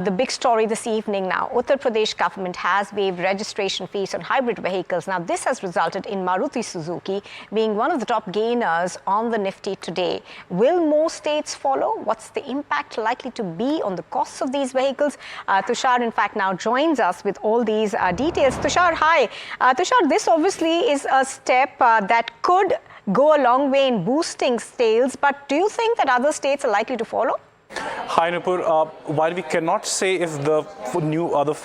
The big story this evening now, Uttar Pradesh government has waived registration fees on hybrid vehicles. Now, this has resulted in Maruti Suzuki being one of the top gainers on the Nifty today. Will more states follow? What's the impact likely to be on the costs of these vehicles? Tushar, in fact, now joins us with all these details. Tushar, hi. Tushar, this obviously is a step that could go a long way in boosting sales, but do you think that other states are likely to follow? Hi Nupur, while we cannot say if the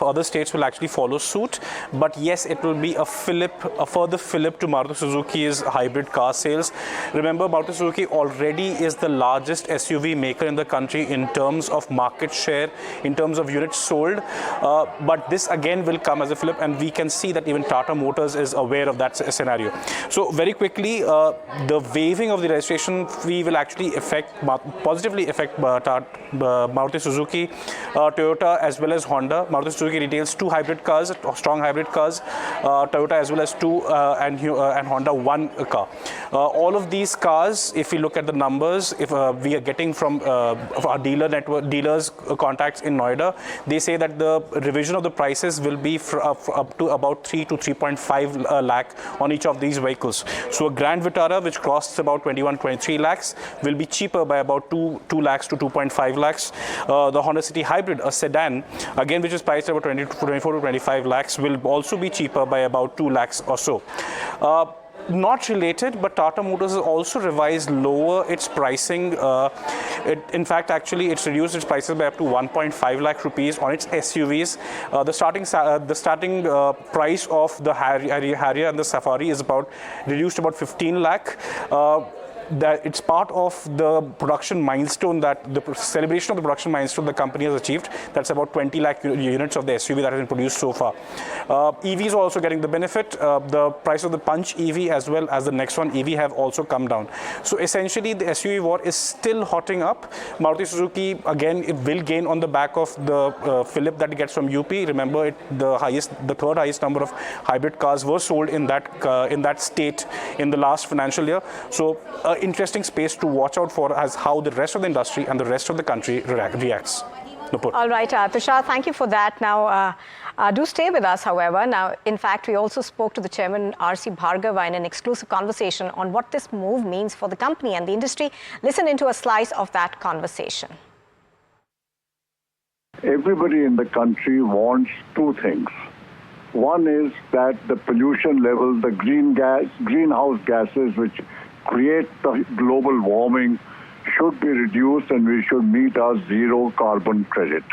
other states will actually follow suit, but yes, it will be a further fillip to Maruti Suzuki's hybrid car sales. Remember, Maruti Suzuki already is the largest SUV maker in the country in terms of market share, in terms of units sold, but this again will come as a fillip, and we can see that even Tata Motors is aware of that scenario. So very quickly, the waiving of the registration fee will actually positively affect Maruti Suzuki, Toyota as well as Honda. Maruti Suzuki retails 2 hybrid cars, strong hybrid cars, Toyota as well as 2 and Honda 1 car. All of these cars, if we look at the numbers, if we are getting from our dealers contacts in Noida, they say that the revision of the prices will be up to about 3 to 3.5 lakh on each of these vehicles. So a Grand Vitara, which costs about 21-23 lakhs, will be cheaper by about 2 lakhs to 2.5 lakhs. The Honda City Hybrid, a sedan, again which is priced about 24 to 25 lakhs, will also be cheaper by about 2 lakhs or so. Not related, but Tata Motors has also revised lower its pricing. In fact, actually, it's reduced its prices by up to 1.5 lakh rupees on its SUVs. The starting price of the Harrier and the Safari is reduced about 15 lakh. That it's part of the production milestone, that the celebration of the production milestone the company has achieved. That's about 20 lakh units of the SUV that has been produced so far. EVs are also getting the benefit. The price of the Punch EV as well as the Nexon EV have also come down. So essentially, the SUV war is still hotting up. Maruti Suzuki, again, it will gain on the back of the fillip that it gets from UP. Remember, the third highest number of hybrid cars were sold in that state in the last financial year. So interesting space to watch out for as how the rest of the industry and the rest of the country reacts. Nupur. All right, Tushar, thank you for that. Now, do stay with us, however. Now, in fact, we also spoke to the chairman, R.C. Bhargava, in an exclusive conversation on what this move means for the company and the industry. Listen into a slice of that conversation. Everybody in the country wants 2 things. One is that the pollution level, the greenhouse gases which create the global warming should be reduced, and we should meet our zero carbon credit.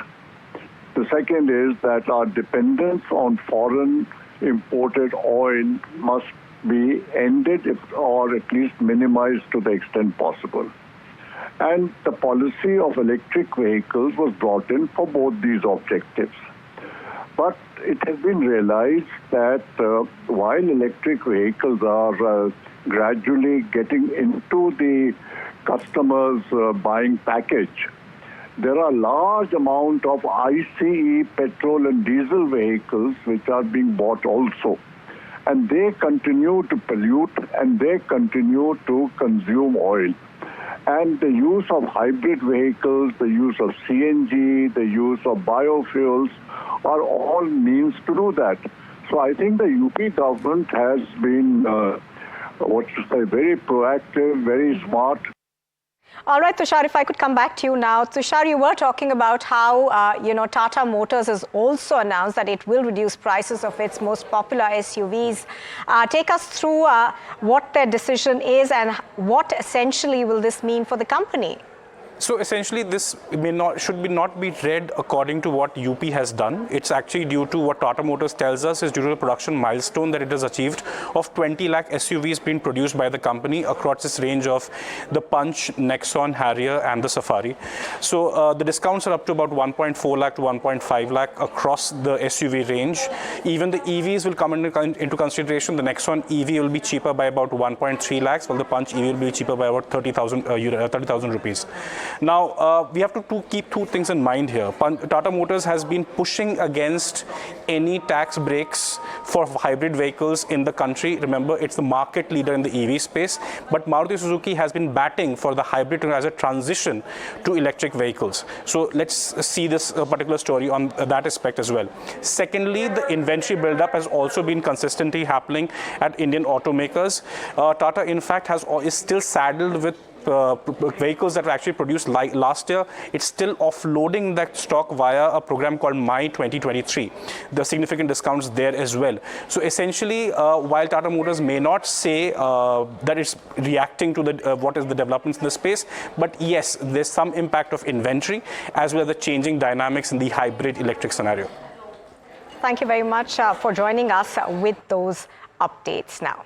The second is that our dependence on foreign imported oil must be ended or at least minimized to the extent possible. And the policy of electric vehicles was brought in for both these objectives. But it has been realized that while electric vehicles are gradually getting into the customers' buying package, there are large amount of ICE, petrol and diesel vehicles which are being bought also. And they continue to pollute and they continue to consume oil. And the use of hybrid vehicles, the use of CNG, the use of biofuels are all means to do that. So I think the UP government has been very proactive, very smart. All right, Tushar, if I could come back to you now. Tushar, you were talking about how, Tata Motors has also announced that it will reduce prices of its most popular SUVs. Take us through what their decision is and what essentially will this mean for the company? So essentially, this should not be read according to what UP has done. It's actually due to what Tata Motors tells us is due to the production milestone that it has achieved of 20 lakh SUVs being produced by the company across this range of the Punch, Nexon, Harrier and the Safari. So the discounts are up to about 1.4 lakh to 1.5 lakh across the SUV range. Even the EVs will come into consideration. The Nexon EV will be cheaper by about 1.3 lakhs, while the Punch EV will be cheaper by about 30,000 rupees. Now, we have to keep two things in mind here. Tata Motors has been pushing against any tax breaks for hybrid vehicles in the country. Remember, it's the market leader in the EV space, but Maruti Suzuki has been batting for the hybrid as a transition to electric vehicles. So let's see this particular story on that aspect as well. Secondly, the inventory buildup has also been consistently happening at Indian automakers. Tata, in fact, is still saddled with vehicles that were actually produced last year. It's still offloading that stock via a program called My 2023. The significant discounts there as well. So essentially, while Tata Motors may not say that it's reacting to what is the developments in the space, but yes, there's some impact of inventory as well as the changing dynamics in the hybrid electric scenario. Thank you very much for joining us with those updates now.